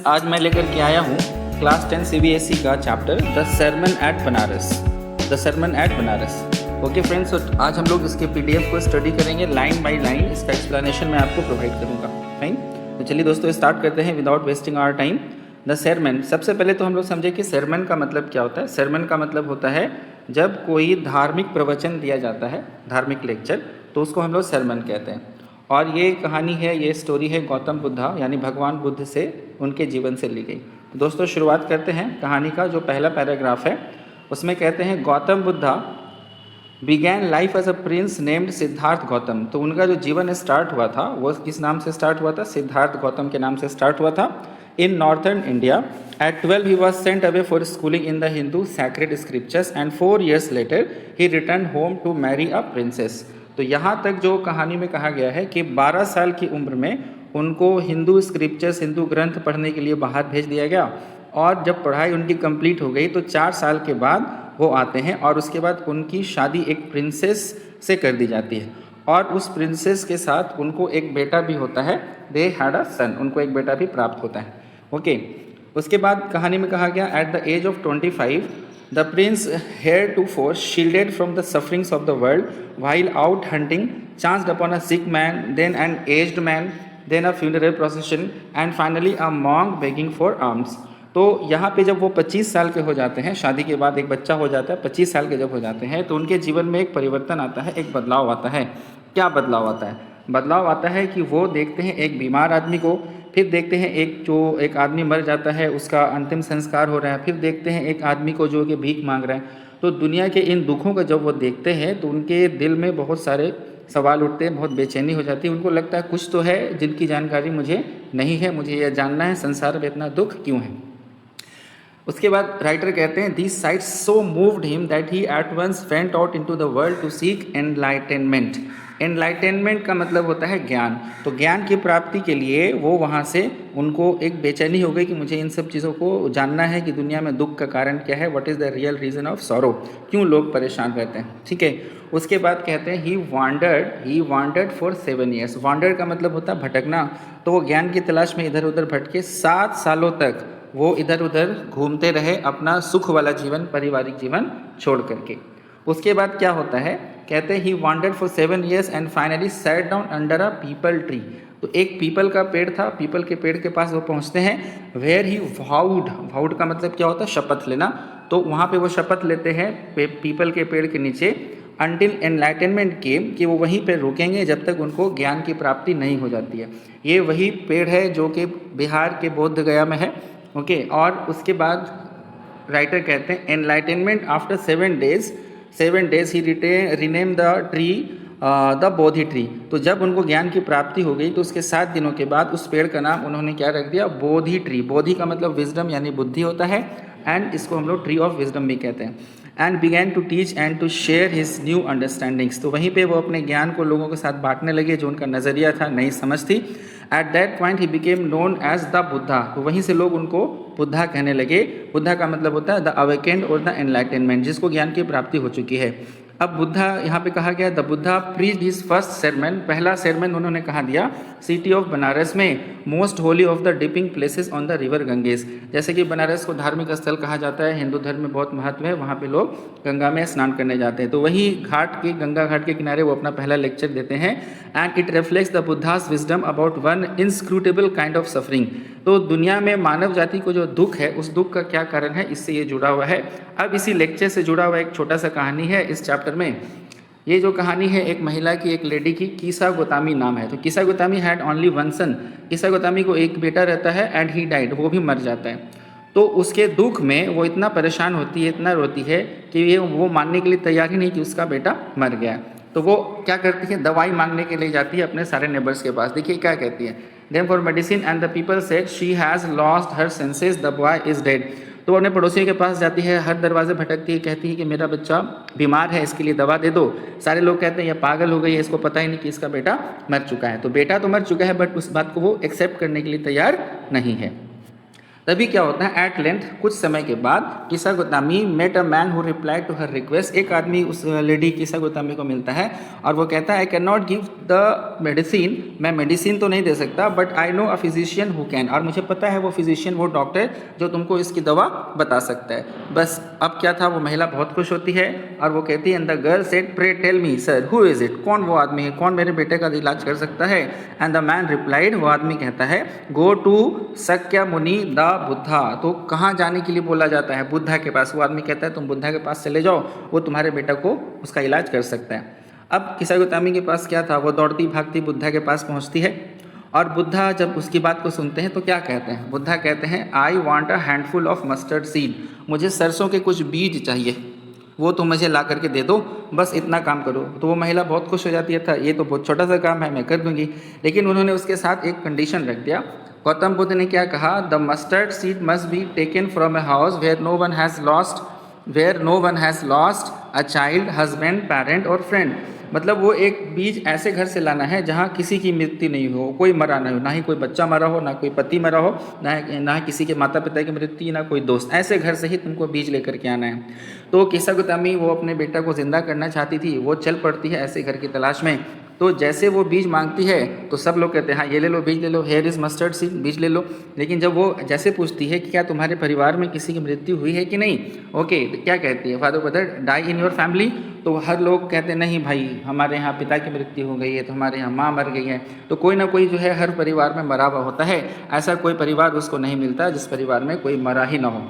आज मैं लेकर के आया हूँ क्लास 10 CBSE का chapter the sermon at Banaras. The sermon at Banaras. Okay friends, तो आज हम लोग इसके PDF को स्टडी करेंगे लाइन बाय लाइन। इसका एक्सप्लेनेशन मैं आपको प्रोवाइड करूँगा। फाइन, तो चलिए दोस्तों स्टार्ट करते हैं without wasting our time. The sermon, सबसे पहले तो हम लोग समझे कि सरमन का मतलब क्या होता है। सरमन का मतलब होता है जब कोई धार्मिक प्रवचन दिया जाता है, धार्मिक लेक्चर, तो उसको हम लोग सरमन कहते हैं। और ये कहानी है, ये स्टोरी है गौतम बुद्धा यानी भगवान बुद्ध से, उनके जीवन से ली गई। तो दोस्तों शुरुआत करते हैं कहानी का। जो पहला पैराग्राफ है उसमें कहते हैं Gautam Buddha began life as a prince named Siddhartha Gautam. तो उनका जो जीवन स्टार्ट हुआ था वो किस नाम से स्टार्ट हुआ था? सिद्धार्थ गौतम के नाम से स्टार्ट हुआ था। In northern India at 12 he was sent away for schooling in the Hindu sacred scriptures and 4 years later he return home to marry a princess. तो यहाँ तक जो कहानी में कहा गया है कि 12 साल की उम्र में उनको हिंदू स्क्रिप्चर्स, हिंदू ग्रंथ पढ़ने के लिए बाहर भेज दिया गया। और जब पढ़ाई उनकी कंप्लीट हो गई तो 4 साल के बाद वो आते हैं और उसके बाद उनकी शादी एक प्रिंसेस से कर दी जाती है। और उस प्रिंसेस के साथ उनको एक बेटा भी होता है। दे हैड अ सन, उनको एक बेटा भी प्राप्त होता है। ओके, उसके बाद कहानी में कहा गया at the age of 25 the prince heretofore shielded from the sufferings of the world while out hunting chanced upon a sick man, then an aged man, then a funeral procession and finally a monk begging for alms। तो यहाँ पे जब वो 25 साल के हो जाते हैं, शादी के बाद एक बच्चा हो जाता है, 25 साल के जब हो जाते हैं तो उनके जीवन में एक परिवर्तन आता है, एक बदलाव आता है। क्या बदलाव आता है? बदलाव आता है कि वो देखते हैं एक बीमार आदमी को, फिर देखते हैं एक आदमी मर जाता है, उसका अंतिम संस्कार हो रहा है, फिर देखते हैं एक आदमी को जो कि भीख मांग रहा है। तो दुनिया के इन दुखों को जब वो देखते हैं तो उनके दिल में बहुत सारे सवाल उठते हैं, बहुत बेचैनी हो जाती है। उनको लगता है कुछ तो है जिनकी जानकारी मुझे नहीं है, मुझे यह जानना है संसार में इतना दुख क्यों है। उसके बाद राइटर कहते हैं this sights so moved him that he at once went out into the world to seek enlightenment. Enlightenment का मतलब होता है ज्ञान। तो ज्ञान की प्राप्ति के लिए वो वहाँ से, उनको एक बेचैनी हो गई कि मुझे इन सब चीज़ों को जानना है कि दुनिया में दुख का कारण क्या है, what is the real reason of sorrow, क्यों लोग परेशान रहते हैं। ठीक है, उसके बाद कहते हैं he wandered for 7 years। Wandered का मतलब होता है भटकना। तो वो ज्ञान की तलाश में इधर उधर भटके 7 सालों तक वो इधर उधर घूमते रहे, अपना सुख वाला जीवन, पारिवारिक जीवन छोड़ करके। उसके बाद क्या होता है? कहते हैं he wandered for 7 years and finally sat down under a peepal tree. तो एक पीपल का पेड़ था, पीपल के पेड़ के पास वो पहुंचते हैं। वेयर ही वाउड का मतलब क्या होता है? शपथ लेना। तो वहाँ पे वो शपथ लेते हैं पीपल के पेड़ के नीचे, अंटिल एनलाइटनमेंट केम, कि वो वहीं पे रुकेंगे जब तक उनको ज्ञान की प्राप्ति नहीं हो जाती है। ये वही पेड़ है जो कि बिहार के बोध गया में है। ओके, और उसके बाद राइटर कहते हैं enlightenment after 7 days he rename the tree the Bodhi tree. तो जब उनको ज्ञान की प्राप्ति हो गई तो उसके 7 दिनों के बाद उस पेड़ का नाम उन्होंने क्या रख दिया? बोधि ट्री। बोधि का मतलब विजडम यानी बुद्धि होता है, एंड इसको हम लोग ट्री ऑफ विजडम भी कहते हैं। And began to teach and to share his new understandings. तो वहीं पे वो अपने ज्ञान को लोगों के साथ बांटने लगे, जो उनका नज़रिया था, नई समझ थी। At that point he became known as the Buddha. तो वहीं से लोग उनको बुद्धा कहने लगे। बुद्धा का मतलब होता है द अवेकेंड और द एनलाइटनमेंट, जिसको ज्ञान की प्राप्ति हो चुकी है। अब बुद्धा यहाँ पे कहा गया the Buddha preached his first sermon। पहला sermon उन्होंने कहा दिया सिटी ऑफ बनारस में, most Holi of the dipping places on the river Ganges. जैसे कि बनारस को धार्मिक स्थल कहा जाता है, हिंदू धर्म में बहुत महत्व है, वहाँ पे लोग गंगा में स्नान करने जाते हैं। तो वही गंगा घाट के किनारे वो अपना पहला लेक्चर देते हैं। And it reflects the Buddha's wisdom about one inscrutable kind of suffering. तो दुनिया में मानव जाति को जो दुख है, उस दुख का क्या कारण है, इससे ये जुड़ा हुआ है। अब इसी लेक्चर से जुड़ा हुआ एक छोटा सा कहानी है इस चैप्टर में। ये जो कहानी है एक महिला की, एक लेडी की, कीसा गोतामी नाम है। तो कीसा Gotami had only 1 son। कीसा Gotami को एक बेटा रहता है एंड ही डाइड, वो भी मर जाता है। तो उसके दुख में वो इतना परेशान होती है, इतना रोती है कि वो मानने के लिए तैयार ही नहीं कि उसका बेटा मर गया। तो वो क्या करती है? दवाई मांगने के लिए जाती है अपने सारे नेबर्स के पास। देखिए क्या कहती है, then for medicine and the people said she has lost her senses, the boy is dead. तो अपने पड़ोसियों के पास जाती है, हर दरवाजे भटकती है, कहती है कि मेरा बच्चा बीमार है, इसके लिए दवा दे दो। सारे लोग कहते हैं यह पागल हो गई है, इसको पता ही नहीं कि इसका बेटा मर चुका है। तो बेटा तो मर चुका है बट उस बात को वो एक्सेप्ट करने के लिए तैयार नहीं है। तभी क्या होता है, एट लेंथ कुछ समय के बाद Kisa Gotami met a man who replied to her request, एक आदमी उस लेडी किसा गोतामी को मिलता है और वो कहता है I can not give the medicine, मैं मेडिसिन तो नहीं दे सकता, but I know a physician who can, और मुझे पता है वो फिजिशियन, वो डॉक्टर जो तुमको इसकी दवा बता सकता है। बस अब क्या था, वो महिला बहुत खुश होती है और वो कहती है and the girl said pray tell me sir who is it, कौन वो आदमी है, कौन मेरे बेटे का इलाज कर सकता है। एंड द मैन रिप्लाइड, वो आदमी कहता है गो टू सक्या मुनि द बुद्धा, तो कहाँ जाने के लिए बोला जाता है, बुद्धा के पास। वो आदमी कहता है तुम बुद्धा के पास चले जाओ, वो तुम्हारे बेटा को उसका इलाज कर सकता है। अब किसा गोतामी के पास क्या था, वो दौड़ती भागती बुद्धा के पास पहुंचती है और बुद्धा जब उसकी बात को सुनते हैं तो क्या कहते हैं, बुद्धा कहते हैं I want a handful of mustard seed, मुझे सरसों के कुछ बीज चाहिए, वो तुम मुझे ला करके दे दो, बस इतना काम करो। तो वो महिला बहुत खुश हो जाती है, था ये तो बहुत छोटा सा काम है, मैं कर दूंगी। लेकिन उन्होंने उसके साथ एक कंडीशन रख दिया। गौतम बुद्ध ने क्या कहा, the mustard seed must be taken from a house where no one has lost a child, husband, parent और फ्रेंड। मतलब वो एक बीज ऐसे घर से लाना है जहाँ किसी की मृत्यु नहीं हो, कोई मरा नहीं हो, ना ही कोई बच्चा मरा हो, ना कोई पति मरा हो, ना किसी के माता पिता की मृत्यु, ना कोई दोस्त, ऐसे घर से ही तुमको बीज लेकर के आना है। तो किसा गोतामी वो अपने बेटा को जिंदा करना चाहती थी, वो चल पड़ती है ऐसे घर की तलाश में। तो जैसे वो बीज मांगती है तो सब लोग कहते हैं हाँ ये ले लो, बीज ले लो, हेयर इज़ मस्टर्ड सीड, बीज ले लो। लेकिन जब वो जैसे पूछती है कि क्या तुम्हारे परिवार में किसी की मृत्यु हुई है कि नहीं, ओके, तो क्या कहती है, father brother die in your family, तो हर लोग कहते हैं नहीं भाई हमारे यहाँ पिता की मृत्यु हो गई है, तो हमारे यहाँ माँ मर गई है। तो कोई ना कोई जो है हर परिवार में मरा हुआ होता है, ऐसा कोई परिवार उसको नहीं मिलता जिस परिवार में कोई मरा ही ना हो।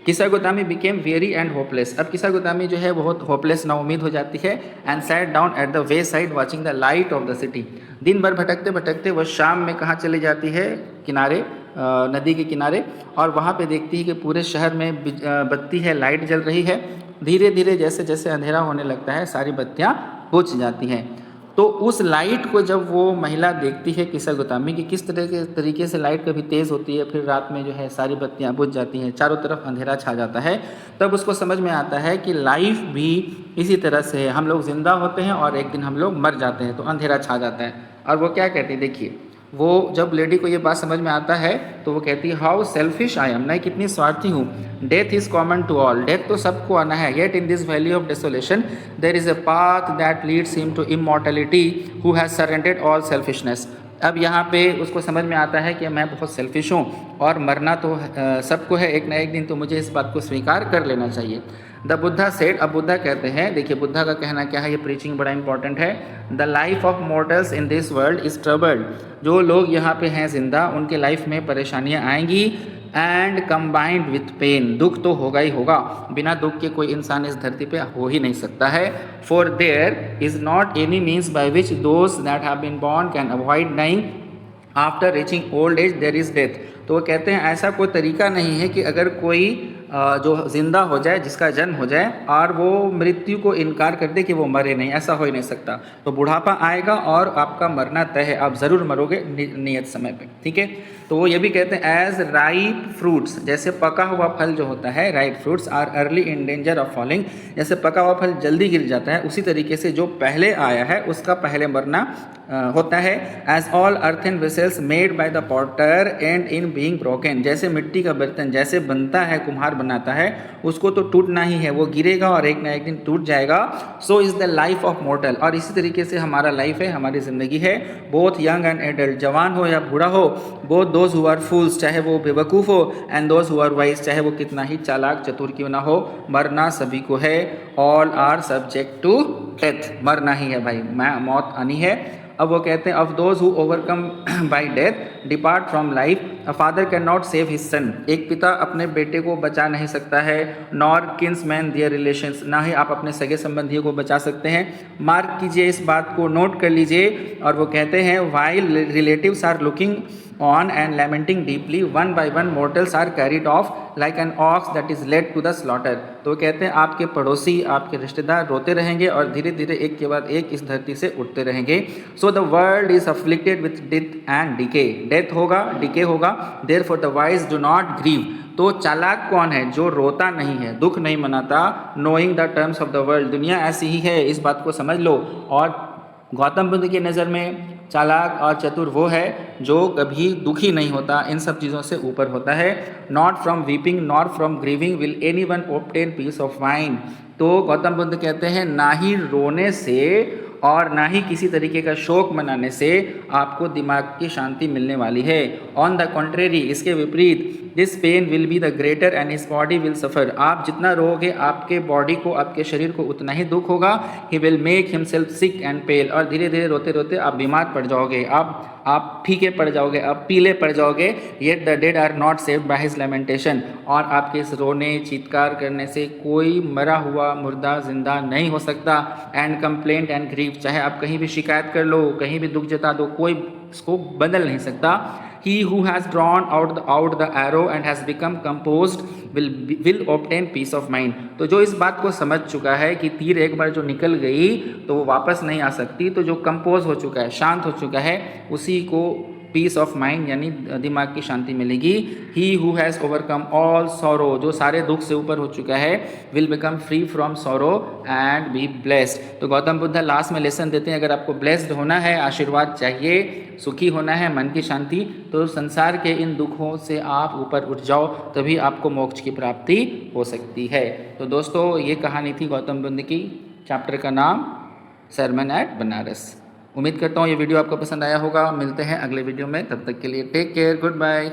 किसा Gotami became very and hopeless, अब किसा गोतामी जो है बहुत होपलेस, नाउमीद हो जाती है। And sat down at the way side watching the light of the city, दिन भर भटकते भटकते वह शाम में कहाँ चली जाती है, किनारे, नदी के किनारे, और वहाँ पे देखती है कि पूरे शहर में बत्ती है, लाइट जल रही है। धीरे धीरे जैसे जैसे अंधेरा होने लगता है सारी बत्तियाँ बुझ जाती हैं। तो उस लाइट को जब वो महिला देखती है किसा गोतामी की किस तरह के तरीके से लाइट कभी तेज़ होती है, फिर रात में जो है सारी बत्तियां बुझ जाती हैं, चारों तरफ अंधेरा छा जाता है, तब उसको समझ में आता है कि लाइफ भी इसी तरह से है, हम लोग ज़िंदा होते हैं और एक दिन हम लोग मर जाते हैं, तो अंधेरा छा जाता है। और वो क्या कहती है, देखिए वो जब लेडी को ये बात समझ में आता है तो वो कहती है हाउ सेल्फिश आई एम, मैं कितनी स्वार्थी हूँ। Death is common to all, death तो सबको आना है। Yet in this valley of desolation there is a path that leads him to immortality who has surrendered all selfishness. अब यहाँ पे उसको समझ में आता है कि मैं बहुत सेल्फिश हूँ और मरना तो सबको है एक ना एक दिन, तो मुझे इस बात को स्वीकार कर लेना चाहिए। द बुद्धा सेड, अब बुद्धा कहते हैं, देखिए बुद्धा का कहना क्या है, ये प्रीचिंग बड़ा इंपॉर्टेंट है। The life of mortals in this world is troubled, जो लोग यहाँ पे हैं जिंदा उनके लाइफ में परेशानियाँ आएंगी। एंड कम्बाइंड विथ पेन, दुख तो होगा ही होगा, बिना दुख के कोई इंसान इस धरती पे हो ही नहीं सकता है। For there is not any means by which those that have been born can avoid dying after reaching old age there is death. तो वो कहते हैं ऐसा कोई तरीका नहीं है कि अगर कोई जो ज़िंदा हो जाए, जिसका जन्म हो जाए और वो मृत्यु को इनकार कर दे कि वो मरे नहीं, ऐसा हो ही नहीं सकता। तो बुढ़ापा आएगा और आपका मरना तय है, आप ज़रूर मरोगे नियत समय पे, ठीक है। तो वो ये भी कहते हैं एज राइप फ्रूट्स, जैसे पका हुआ फल जो होता है, ripe fruits are early in danger of falling, जैसे पका हुआ फल जल्दी गिर जाता है, उसी तरीके से जो पहले आया है उसका पहले मरना होता है। As all earthen vessels made by the potter end in being broken, जैसे मिट्टी का बर्तन जैसे बनता है, कुम्हार बनाता है, उसको तो टूटना ही है, वो गिरेगा और एक ना एक दिन टूट जाएगा। So is the life of मॉर्टल, और इसी तरीके से हमारा लाइफ है, हमारी ज़िंदगी है, बोथ यंग एंड एडल्ट, जवान हो या बूढ़ा हो, both those who are fools, चाहे वो बेवकूफ़ हो, and those who are wise, चाहे वो कितना ही चालाक चतुर क्यों ना हो, मरना सभी को है। All are subject to death, मरना ही है भाई, मौत आनी है। अब वो कहते हैं of those who overcome by death depart from life, a father can not save his son, एक पिता अपने बेटे को बचा नहीं सकता है। नॉर किन्समैन देयर रिलेशंस, ना ही आप अपने सगे संबंधियों को बचा सकते हैं। मार्क कीजिए, इस बात को नोट कर लीजिए। और वो कहते हैं while relatives are looking on and lamenting deeply, one by one mortals are carried off like an ox that is led to the slaughter। तो कहते हैं आपके पड़ोसी, आपके रिश्तेदार रोते रहेंगे और धीरे धीरे एक के बाद एक इस धरती से उठते रहेंगे। So the world is afflicted with death and decay, death होगा, डिके होगा। Therefore the wise do not grieve, तो चालाक कौन है, जो रोता नहीं है, दुख नहीं मनाता। Knowing the terms of the world, दुनिया ऐसी ही है, इस बात को समझ लो। और गौतम बुद्ध की नज़र में चालाक और चतुर वो है जो कभी दुखी नहीं होता, इन सब चीज़ों से ऊपर होता है। Not from weeping not from grieving will any one obtain peace of mind. तो गौतम बुद्ध कहते हैं ना ही रोने से और ना ही किसी तरीके का शोक मनाने से आपको दिमाग की शांति मिलने वाली है। ऑन द कॉन्ट्रेरी, इसके विपरीत, this pain will be the greater and his body will suffer. आप जितना रोओगे आपके बॉडी को, आपके शरीर को उतना ही दुख होगा। He will make himself sick and pale, और धीरे धीरे रोते रोते आप बीमार पड़ जाओगे, आप फीके पड़ जाओगे, आप पीले पड़ जाओगे। Yet the dead are not saved by his lamentation, और आपके इस रोने चीत्कार करने से कोई मरा हुआ मुर्दा जिंदा नहीं हो सकता। एंड कंप्लेंट एंड ग्रीफ, चाहे आप कहीं भी शिकायत कर लो, कहीं भी दुख जता दो, कोई इसको बदल नहीं सकता। He who has drawn out the arrow and has become composed will obtain peace of mind। तो जो इस बात को समझ चुका है कि तीर एक बार जो निकल गई तो वो वापस नहीं आ सकती, तो जो कंपोज हो चुका है, शांत हो चुका है, उसी को पीस ऑफ माइंड यानी दिमाग की शांति मिलेगी। He who has overcome all sorrow, जो सारे दुख से ऊपर हो चुका है, will become free from sorrow and be blessed. तो गौतम बुद्ध लास्ट में लेसन देते हैं, अगर आपको ब्लेस्ड होना है, आशीर्वाद चाहिए, सुखी होना है, मन की शांति, तो संसार के इन दुखों से आप ऊपर उठ जाओ, तभी आपको मोक्ष की प्राप्ति हो सकती है। तो दोस्तों ये कहानी थी गौतम बुद्ध की, चैप्टर का नाम सरमन एट बनारस। उम्मीद करता हूँ ये वीडियो आपको पसंद आया होगा। मिलते हैं अगले वीडियो में, तब तक के लिए टेक केयर, गुड बाय।